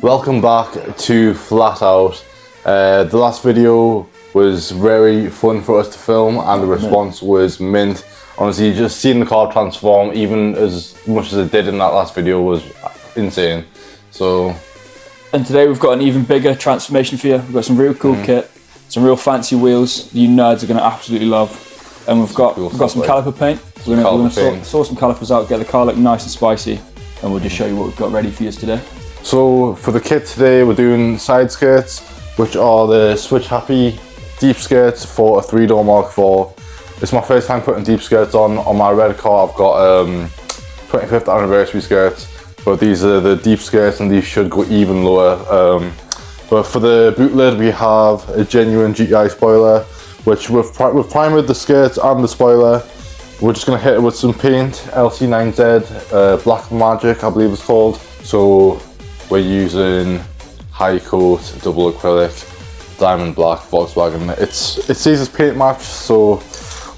Welcome back to Flat Out. The last video was very fun for us to film and the response was mint. Honestly, just seeing the car transform even as much as it did in that last video was insane. And today we've got an even bigger transformation for you. We've got some real cool kit, some real fancy wheels you nerds are going to absolutely love. And we've got some caliper paint. We're going to sort some calipers out, get the car looking nice and spicy, and we'll just show you what we've got ready for you today. So for the kit today, we're doing side skirts, which are the Switch Happy deep skirts for a 3-door Mark IV. It's my first time putting deep skirts on my red car. I've got 25th anniversary skirts, but these are the deep skirts and these should go even lower. But for the boot lid, we have a genuine GTI spoiler, which we've primered the skirts and the spoiler. We're just gonna hit it with some paint, LC9Z, Black Magic, I believe it's called. So we're using high coat, double acrylic, diamond black Volkswagen. It says it's paint match, so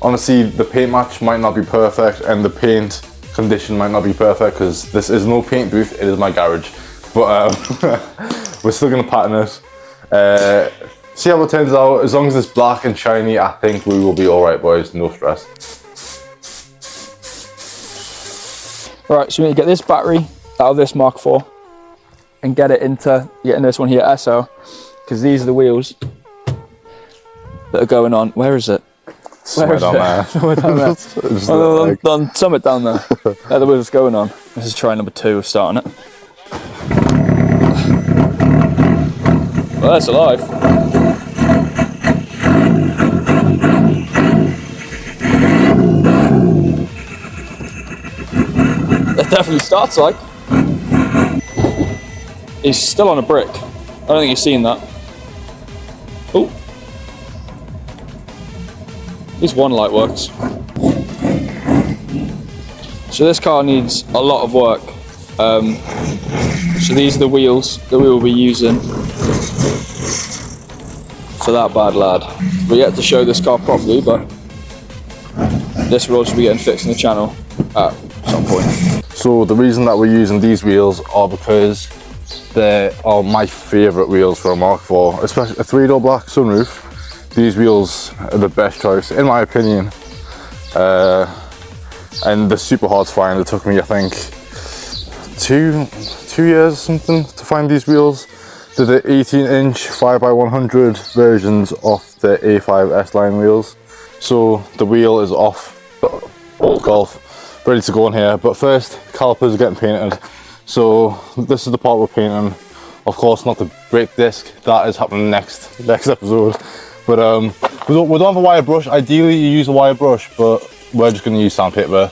honestly the paint match might not be perfect and the paint condition might not be perfect because this is no paint booth, it is my garage. But we're still gonna pattern it. See how it turns out. As long as it's black and shiny, I think we will be alright, boys, no stress. Alright, so we need to get this battery out of this Mark IV and get into this one here, SO, because these are the wheels that are going on. Where is it? Somewhere down there. Somewhere down there. On summit down there. They're the wheels going on. This is try number 2 of starting it. Well, that's alive. It definitely starts like. He's still on a brick. I don't think you've seen that. Oh. At least one light works. So this car needs a lot of work. So these are the wheels that we will be using for that bad lad. We're yet to show this car properly, but this will also be getting fixed in the channel at some point. So the reason that we're using these wheels are because they are my favourite wheels for a Mark IV, especially a 3-door black sunroof. These wheels are the best choice, in my opinion. And they're super hard to find. It took me, I think, two years or something to find these wheels. They're the 18-inch 5x100 versions of the A5 S-Line wheels. So the wheel is off Golf, ready to go on here. But first, calipers are getting painted. So this is the part we're painting. Of course, not the brake disc. That is happening next episode. But we don't have a wire brush. Ideally, you use a wire brush, but we're just going to use sandpaper.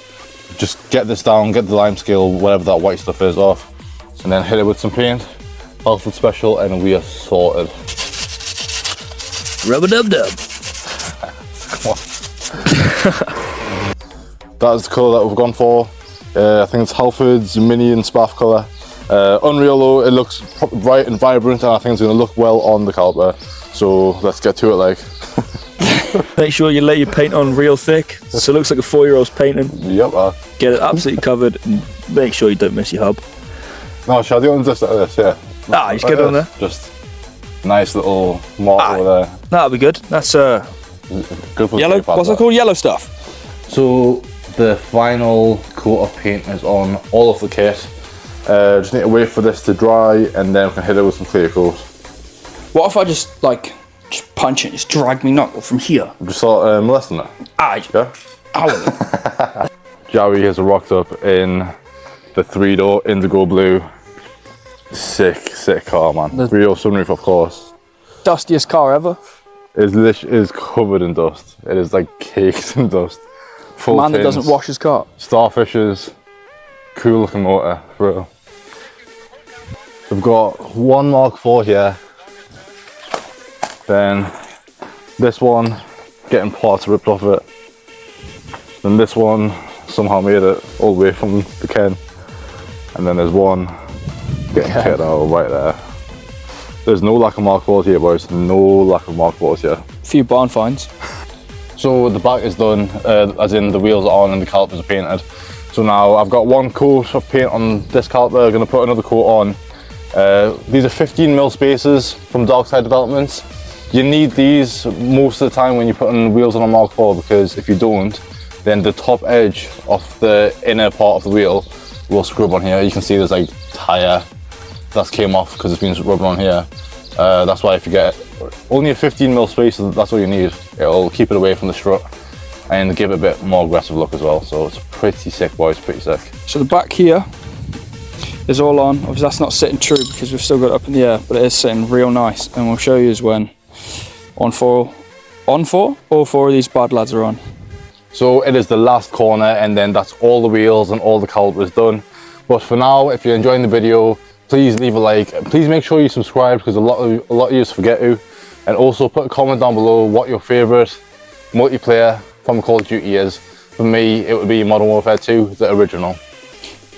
Just get this down, get the lime scale, whatever that white stuff is off, and then hit it with some paint. Alfred Special, and we are sorted. Rub-a-dub-dub. That's the colour that we've gone for. I think it's Halford's Mini and Spaff colour. Unreal though, it looks bright and vibrant, and I think it's going to look well on the Caliper. So let's get to it, like. Make sure you lay your paint on real thick, so it looks like a 4-year-old's painting. Yep. Get it absolutely covered, and make sure you don't miss your hub. No, shall I do it just like this? Yeah. Just get it on there. Just nice little mark over there. That'll be good. That's good for yellow. What's it called? Yellow stuff. So the final coat of paint is on all of the kit. Just need to wait for this to dry, and then we can hit it with some clear coat. What if I just punch it, just drag me knuckle from here? Just start molesting it. Yeah. Joey has rocked up in the 3-door Indigo Blue. Sick car, man. The real sunroof, of course. Dustiest car ever. It is covered in dust. It is like caked in dust. Full man tins, that doesn't wash his car. Starfishes. Cool looking motor, for real. We've got one Mark IV here. Then this one getting parts ripped off it. Then this one somehow made it all the way from the Ken. And then there's one getting cut out right there. There's no lack of Mark IVs here, boys. No lack of Mark IVs here. A few barn finds. So the back is done, as in the wheels are on and the calipers are painted. So now I've got one coat of paint on this caliper, I'm going to put another coat on. These are 15mm spacers from Dark Side Developments. You need these most of the time when you're putting wheels on a Mark IV, because if you don't, then the top edge of the inner part of the wheel will scrub on here. You can see there's like tyre that's came off because it's been rubbing on here. That's why if you get only a 15mm spacer, that's all you need. It'll keep it away from the strut and give it a bit more aggressive look as well. So it's pretty sick, boys, pretty sick. So the back here is all on. Obviously that's not sitting true because we've still got it up in the air, but it is sitting real nice, and we'll show you is when all four of these bad lads are on. So it is the last corner, and then that's all the wheels and all the calipers done. But for now, if you're enjoying the video, please leave a like. Please make sure you subscribe, because a lot of you forget to. And also put a comment down below what your favourite multiplayer from Call of Duty is. For me, it would be Modern Warfare 2, the original.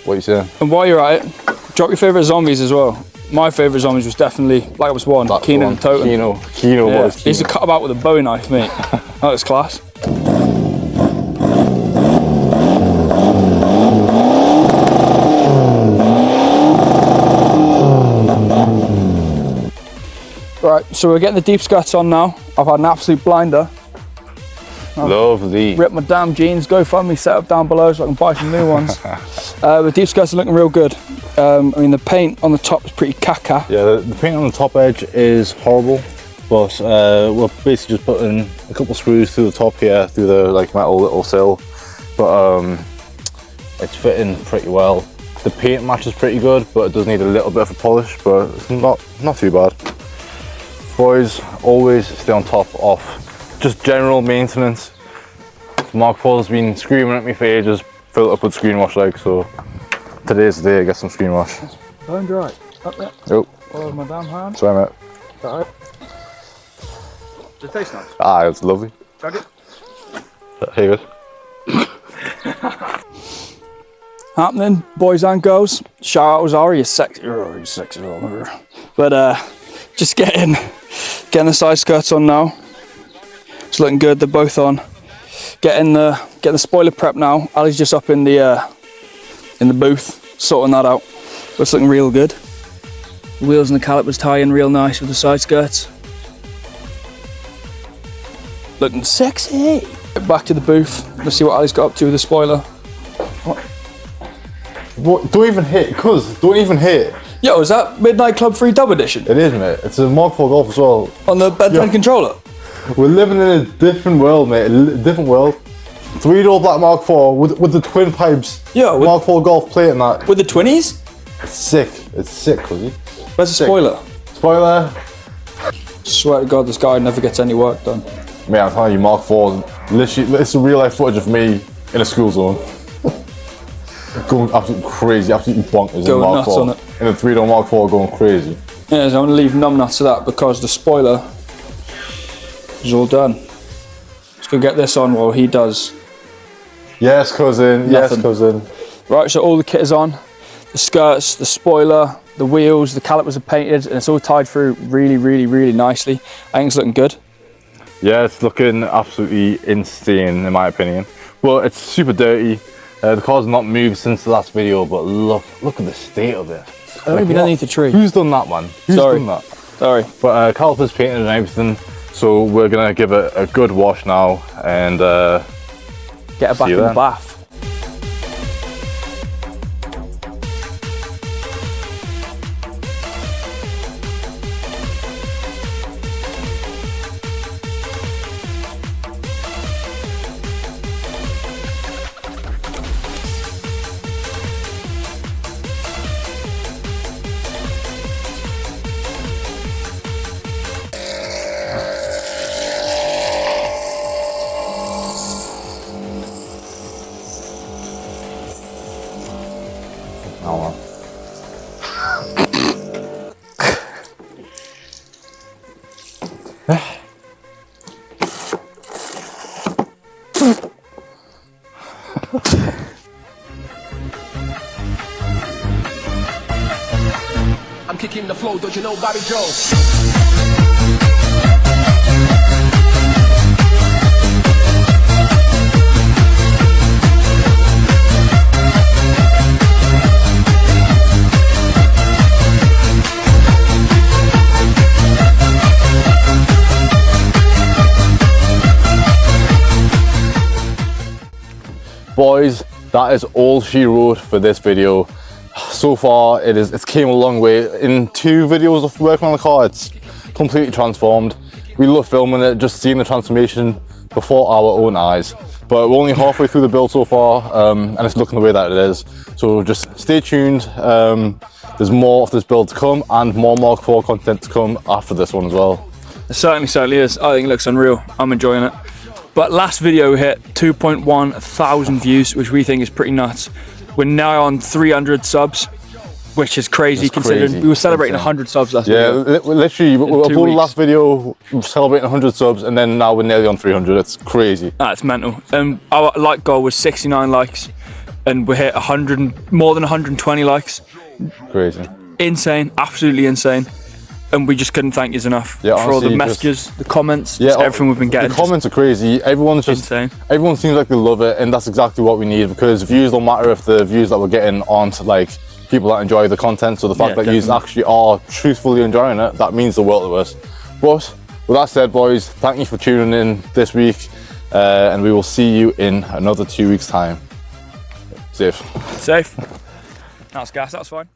What are you saying? And while you're at it, drop your favourite zombies as well. My favourite zombies was definitely Black Ops 1, Keenan and Totem. Kino, yeah. boys. He used to cut about with a bowie knife, mate. That was class. Right, so we're getting the deep skirts on now. I've had an absolute blinder. Lovely. Rip my damn jeans, go find me set up down below so I can buy some new ones. The deep skirts are looking real good. I mean, the paint on the top is pretty caca. Yeah, the paint on the top edge is horrible, but we're basically just putting a couple screws through the top here, through the like metal little sill, but it's fitting pretty well. The paint matches pretty good, but it does need a little bit of a polish, but it's not too bad. Boys, always stay on top of just general maintenance. Mark IV has been screaming at me for ages, fill it up with screen wash, like, so today's the day I get some screen wash. Burned right. Up there. Oh. Oh, my damn hand. Sorry, mate. Right. Does it taste nice? Ah, it's lovely. Drag it. Here it Happening, boys and girls. Shout out Zara, you're sexy. Oh, you're sexy. But just getting the side skirts on now. It's looking good. They're both on. Getting the spoiler prep now. Ali's just up in the booth sorting that out. But it's looking real good. The wheels and the calipers tie in real nice with the side skirts. Looking sexy. Back to the booth. Let's see what Ali's got up to with the spoiler. What? Don't even hit, don't even hit. Yo, is that Midnight Club 3 Dub Edition? It is, mate. It's a Mark IV Golf as well. On the bed controller? We're living in a different world, mate. A different world. 3-door black Mark IV with the twin pipes. Yeah, Mark IV Golf plate and that. With the twinnies? It's sick. It's sick, cuzzy. Where's the spoiler? Spoiler. Swear to God, this guy never gets any work done. Mate, I'm telling you, Mark IV, literally, it's a real life footage of me in a school zone. Going absolutely crazy, absolutely bonkers. Going in Mark nuts IV. on it. In the 3-door Mark IV, going crazy. Yeah, so I'm gonna leave numbnuts to that because the spoiler is all done. Let's go get this on while he does. Yes, cousin. Nothing. Yes, cousin. Right, so all the kit is on. The skirts, the spoiler, the wheels, the calipers are painted, and it's all tied through really, really, really nicely. I think it's looking good. Yeah, it's looking absolutely insane in my opinion. Well, it's super dirty. The car's not moved since the last video, but look at the state of it. I don't even underneath the tree. Who's done that, man? Who's done that? Sorry. But calipers painted and everything, so we're gonna give it a good wash now and get it back in the bath. I'm kicking the flow, don't you know Bobby Joe? Boys, that is all she wrote for this video. So far, it's came a long way. In 2 videos of working on the car, it's completely transformed. We love filming it, just seeing the transformation before our own eyes. But we're only halfway through the build so far, and it's looking the way that it is. So just stay tuned. There's more of this build to come, and more Mark IV content to come after this one as well. It certainly is. I think it looks unreal. I'm enjoying it. But last video hit 2.1 thousand views, which we think is pretty nuts. We're now on 300 subs, which is crazy considering we were celebrating 100 subs last video. Yeah, literally, we uploaded the last video celebrating 100 subs, and then now we're nearly on 300. It's crazy. That's mental. Our like goal was 69 likes, and we hit more than 120 likes. Crazy. Insane, absolutely insane. And we just couldn't thank you enough for all the messages, the comments, everything we've been getting. The comments are crazy. Everyone's just insane. Everyone seems like they love it, and that's exactly what we need, because views don't matter if the views that we're getting aren't like people that enjoy the content. So the fact that you actually are truthfully enjoying it, that means the world to us. But with that said, boys, thank you for tuning in this week, and we will see you in another 2 weeks' time. Safe. Safe. That's gas, that's fine.